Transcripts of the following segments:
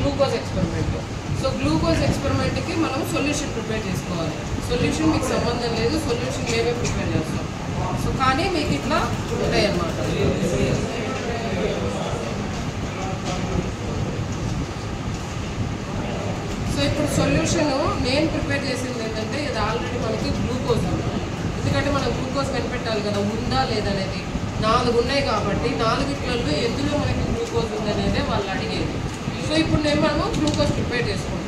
Glucose experiment. So glucose ఎక్స్పెరిమెంట్కి మనం solution prepare చేసుకోవాలి. Solution మీకు సంబంధం లేదు, సొల్యూషన్ మేమే ప్రిపేర్ చేస్తాం. సో కానీ మీకు ఇట్లా ఉంటాయి అన్నమాట. సో ఇప్పుడు సొల్యూషన్ నేను ప్రిపేర్ చేసింది ఏంటంటే ఇది ఆల్రెడీ మనకి గ్లూకోజ్ ఉంది. ఎందుకంటే మనం గ్లూకోజ్ కనిపెట్టాలి కదా ఉందా లేదనేది. 4 ఉన్నాయి కాబట్టి 4 ఎందులో మనకి గ్లూకోజ్ ఉందనేదే వాళ్ళు అడిగేది. సో ఇప్పుడు మనము గ్లూకోజ్ ప్రిపేర్ చేసుకుంటాం.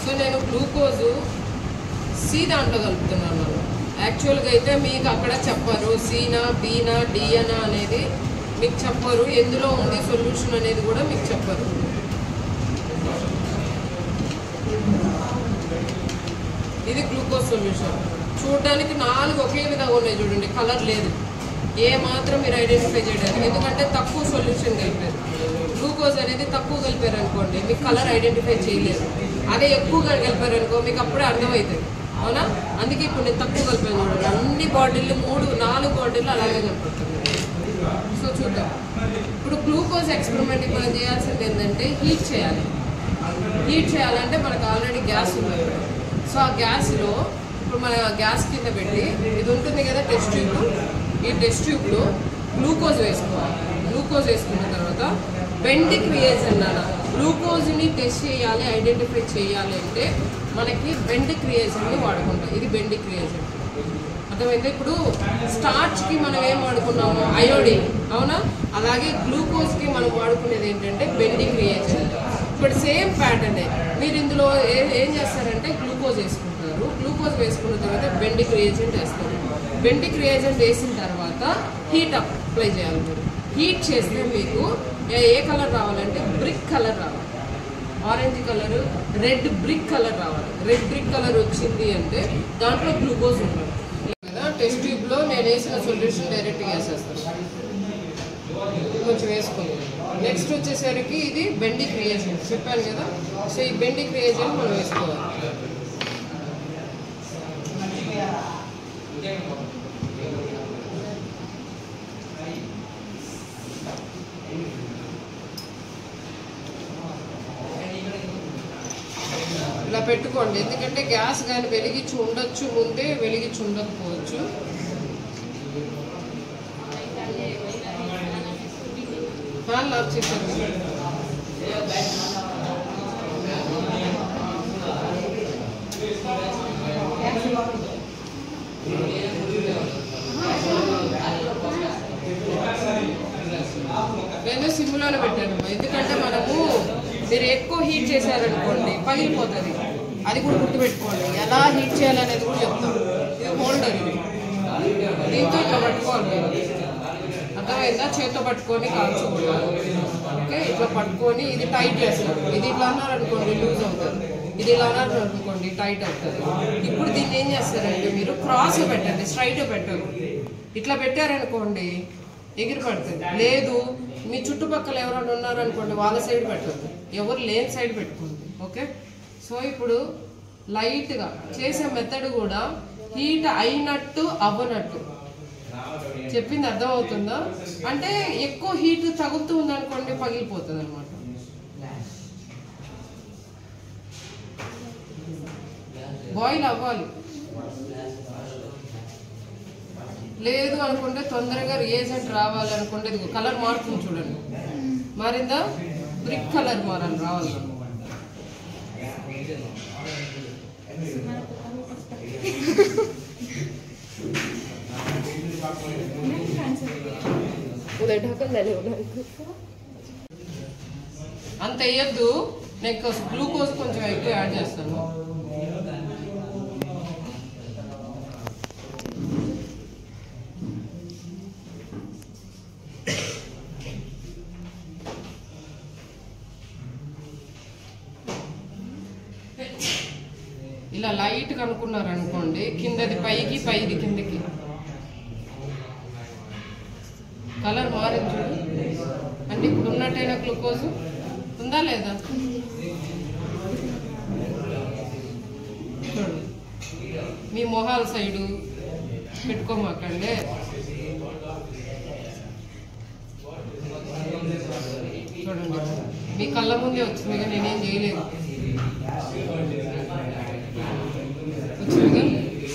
సో నేను గ్లూకోజు సి దాంట్లో కలుపుతున్నాను. యాక్చువల్గా అయితే మీకు అక్కడ చెప్పరు సీనా బీనా డిఎనా అనేది మీకు చెప్పరు. ఎందులో ఉంది సొల్యూషన్ అనేది కూడా మీకు చెప్పరు. ఇది గ్లూకోజ్ సొల్యూషన్. చూడడానికి 4 ఒకే విధంగా ఉన్నాయి చూడండి, కలర్ లేదు. ఏ మాత్రం మీరు ఐడెంటిఫై చేయడానికి, ఎందుకంటే తక్కువ సొల్యూషన్ కలిపారు. గ్లూకోజ్ అనేది తక్కువ కలిపారు అనుకోండి మీకు కలర్ ఐడెంటిఫై చేయలేదు. అదే ఎక్కువగా కలిపారు అనుకో మీకు అప్పుడే అర్థమవుతుంది. అవునా? అందుకే ఇప్పుడు నేను తక్కువ కలిపాను చూడండి. అన్ని బాటిళ్ళు 3-4 బాటిళ్ళు అలాగే కనపడుతుంది. సో చూద్దాం. ఇప్పుడు గ్లూకోజ్ ఎక్స్పెరిమెంట్కి మనం చేయాల్సింది ఏంటంటే హీట్ చేయాలి. హీట్ చేయాలంటే మనకు ఆల్రెడీ గ్యాస్ ఉంది. సో ఆ గ్యాస్లో ఇప్పుడు మన గ్యాస్ కింద పెట్టి ఇది ఉంటుంది కదా టెస్ట్ ట్యూబ్. ఈ టెస్ట్ ట్యూబ్లో గ్లూకోజ్ వేసుకోవాలి. గ్లూకోజ్ వేసుకున్న తర్వాత బెండిక్ రియేజెంట్ అన్న గ్లూకోజ్ని టెస్ట్ చేయాలి, ఐడెంటిఫై చేయాలి అంటే మనకి బెండిక్ రియేజెంట్ని వాడుకుంటాం. ఇది బెండిక్ రియేజెంట్. అర్థమైతే ఇప్పుడు స్టార్చ్కి మనం ఏం వాడుకున్నాము అయోడిన్. అవునా? అలాగే గ్లూకోజ్కి మనం వాడుకునేది ఏంటంటే బెండిక్ రియేజెంట్. ఇప్పుడు సేమ్ ప్యాటర్న్ మీరు ఇందులో ఏం చేస్తారంటే గ్లూకోజ్ వేసుకుంటారు. గ్లూకోజ్ వేసుకున్న తర్వాత బెండిక్ రియేజెంట్ వేస్తారు. బెండిక్ రియేజెంట్ వేసిన తర్వాత హీట్ అప్లై చేయాలి. మీరు హీట్ చేస్తే మీకు ఏ కలర్ రావాలంటే బ్రిక్ కలర్ రావాలి. Orange colour, red brick colour రావాలి. రెడ్ బ్రిక్ కలర్ వచ్చింది అంటే దాంట్లో గ్లూకోజ్ ఉంటుంది కదా. టెస్ట్ ట్యూబ్లో నేను వేసిన సొల్యూషన్ డైరెక్ట్గా వేసేస్తాను. కొంచెం వేసుకోండి. నెక్స్ట్ వచ్చేసరికి ఇది బెండిక్ రియేజెంట్ చెప్పాను కదా. సో ఈ బెండిక్ రియేజెంట్ మనం వేసుకోవాలి. ఇలా పెట్టుకోండి. ఎందుకంటే గ్యాస్ కానీ వెలిగించి ఉండొచ్చు, ముందే వెలిగించి ఉండకపోవచ్చు. ఫ్యాన్ ఆఫ్ చేశారు. నేను సిమ్లోనే పెట్టాను. ఎందుకంటే మనము మీరు ఎక్కువ హీట్ చేశారనుకోండి పగిలిపోతుంది. అది కూడా గుర్తుపెట్టుకోండి. ఎలా హీట్ చేయాలనేది కూడా చెప్తాను. ఇది హోల్డర్. దీంతో ఇట్లా పట్టుకోవాలి. అర్థమైందా? చేతితో పట్టుకొని కాల్చుకోవాలి. ఓకే, ఇట్లా పట్టుకొని ఇది టైట్ చేస్తారు. ఇది ఇట్లా అన్నారనుకోండి లూజ్ అవుతుంది. ఇది ఇలా అన్నారనుకోండి టైట్ అవుతుంది. ఇప్పుడు దీన్ని ఏం చేస్తారంటే మీరు క్రాస్ పెట్టండి, స్ట్రైట్ పెట్టరు. ఇట్లా పెట్టారనుకోండి ఎగిరి పడుతుంది. లేదు మీ చుట్టుపక్కల ఎవరైనా ఉన్నారనుకోండి వాళ్ళ సైడ్ పెట్టద్దు, ఎవరు లేని సైడ్ పెట్టుకోండి. ఓకే. సో ఇప్పుడు లైట్గా చేసే మెథడ్ కూడా హీట్ అయినట్టు అవ్వనట్టు చెప్పింది అర్థమవుతుందా? అంటే ఎక్కువ హీట్ తగులుతూ ఉందనుకోండి పగిలిపోతుంది అనమాట. బాయిల్ అవ్వాలి. లేదు అనుకుంటే తొందరగా రియేజెంట్ రావాలి అనుకుంటే ఇది కలర్ మారుతుంది చూడండి. మారిందా? బ్రిక్ కలర్ మారాలి, రావాలి. అంత వేయద్దు. నేను గ్లూకోజ్ కొంచెం ఎక్కువ యాడ్ చేస్తాను. ఇలా లైట్ కనుక్కున్నారు అనుకోండి, కిందది పైకి పైది కిందకి కలర్ మారింది చూడు. అంటే ఇప్పుడు ఉన్నట్టయినా గ్లూకోజ్ ఉందా లేదా చూడు. మీ మొహాల సైడు పెట్టుకోమాకండి. చూడండి మీ కళ్ళ ముందే వచ్చింది కానీ నేనేం చేయలేదు. వచ్చిందిగా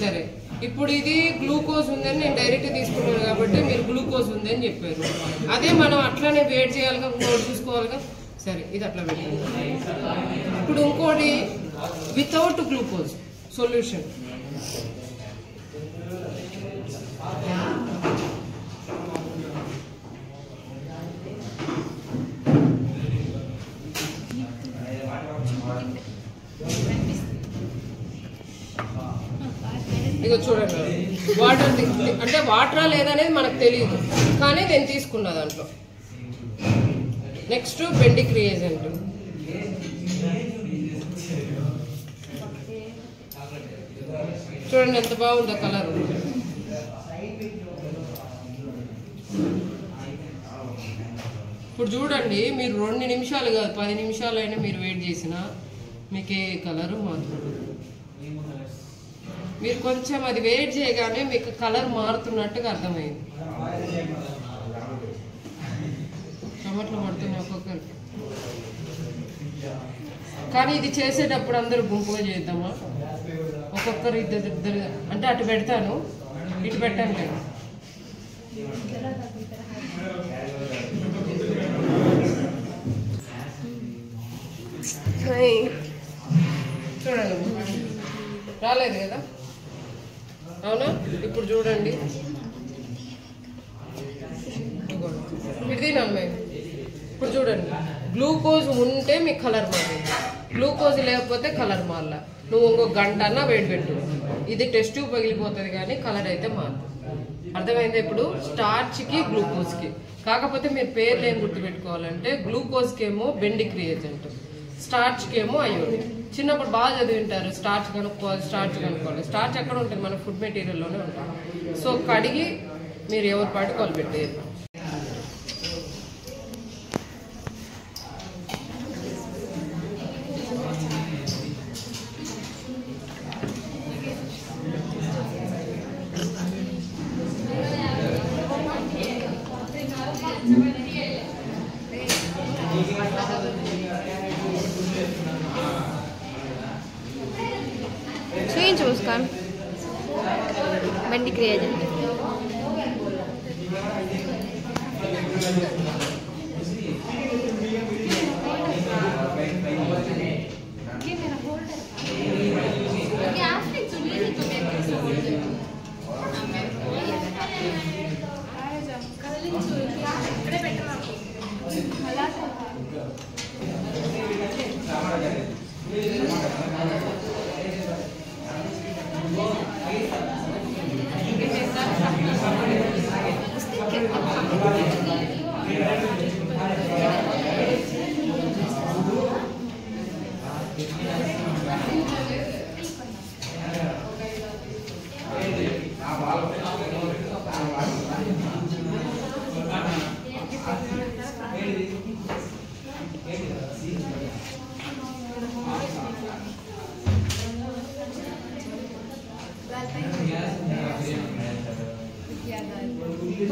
సరే. ఇప్పుడు ఇది గ్లూకోజ్ ఉందని నేను డైరెక్ట్ తీసుకున్నాను కాబట్టి మీరు గ్లూకోజ్ ఉందని చెప్పారు. అదే మనం అట్లానే వెయిట్ చేయాలిగా, నోట్ చూసుకోవాలిగా. సరే ఇది అట్లా పెట్టండి. ఇప్పుడు ఇంకోటి వితౌట్ గ్లూకోజ్ సొల్యూషన్. ఇక చూడండి వాటర్ అంటే వాటరా లేదనేది మనకు తెలియదు కానీ నేను తీసుకున్నా దాంట్లో. Next Benedict reagent. చూడండి ఎంత బాగుందో కలర్. ఇప్పుడు చూడండి మీరు 2 నిమిషాలు కాదు 10 నిమిషాలు అయినా మీరు వెయిట్ చేసినా మీకే కలరు మారుతుంది. మీరు కొంచెం అది వెయిట్ చేయగానే మీకు కలర్ మారుతున్నట్టుగా అర్థమైంది. టమాటలు పడుతున్నాయి ఒక్కొక్కరికి. కానీ ఇది చేసేటప్పుడు అందరూ గుంపుగా చేద్దామా? ఒక్కొక్కరు ఇద్దరు అంటే అటు పెడతాను ఇటు పెట్టాను కదా. చూడండి రాలేదు కదా, అవునా? ఇప్పుడు చూడండి ఇది నమ్మే. ఇప్పుడు చూడండి గ్లూకోజ్ ఉంటే మీకు కలర్ మారింది, గ్లూకోజ్ లేకపోతే కలర్ మారలా. నువ్వు ఇంకొక గంట అన్నా వెయిట్ పెట్టు, ఇది టెస్ట్ ట్యూబ్ పగిలిపోతుంది కానీ కలర్ అయితే మారదు. అర్థమైంది? ఇప్పుడు స్టార్చ్కి గ్లూకోజ్కి. కాకపోతే మీరు పేర్లు ఏం గుర్తుపెట్టుకోవాలంటే గ్లూకోజ్కి ఏమో బెండిక్ రియేజెంట్, స్టార్చ్కి ఏమో అయోడిన్. చిన్నప్పుడు బాగా చదివింటారు స్టార్చ్ కనుక్కోవాలి స్టార్చ్ కనుక్కోవాలి. స్టార్చ్ ఎక్కడ ఉంటుంది? మన ఫుడ్ మెటీరియల్లోనే ఉంటుంది. సో కడిగి మీరు ఎవరి పాటు వాళ్ళు పెట్టేది. చూసుకొని Benedict reagent.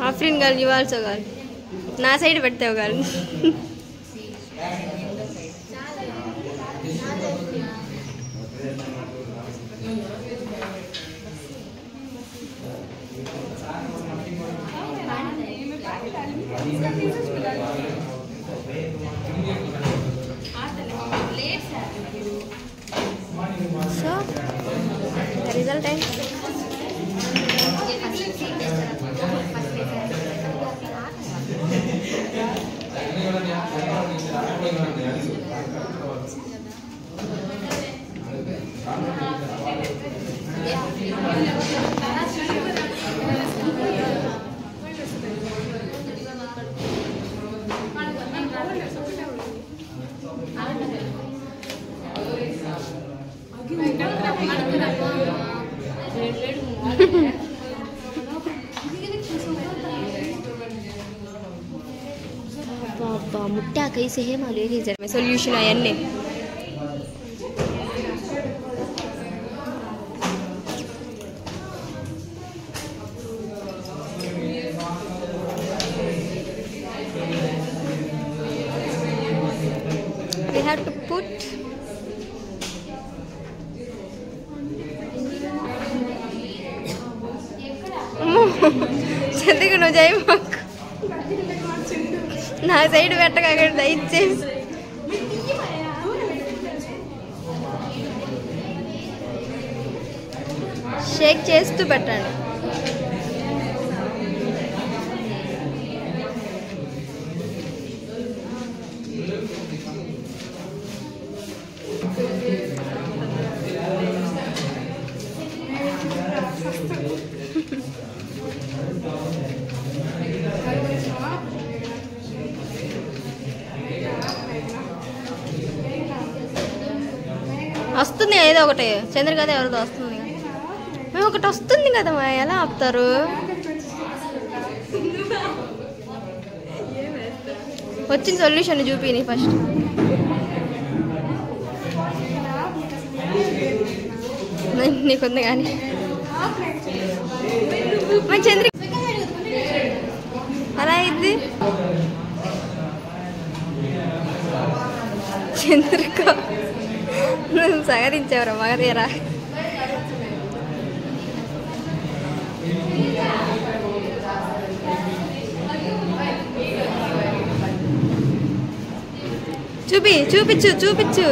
Afrin girl, you also girl. నా సైడ్ పెడతావు గర్ల్. సో రిజల్ట్ ఏంటి? मुट्टा कैसे है मालूम है सॉल्यूशन आया ने చంద్రిక నువ్వు చేయి మాకు నా సైడ్ పెట్టగా దయచేసి షేక్ చేస్తూ పెట్టండి. వస్తుంది ఏదో ఒకటి చంద్రిక కదా ఎవరిదో వస్తుంది ఒకటి వస్తుంది కదమ్మా ఎలా ఆపుతారు వచ్చిన సొల్యూషన్ చూపి ఫస్ట్ నీకుంది కానీ మన చంద్రిక అలా అయింది చంద్రిక నువ్వు సగరించావురా మగధీరా చూపించు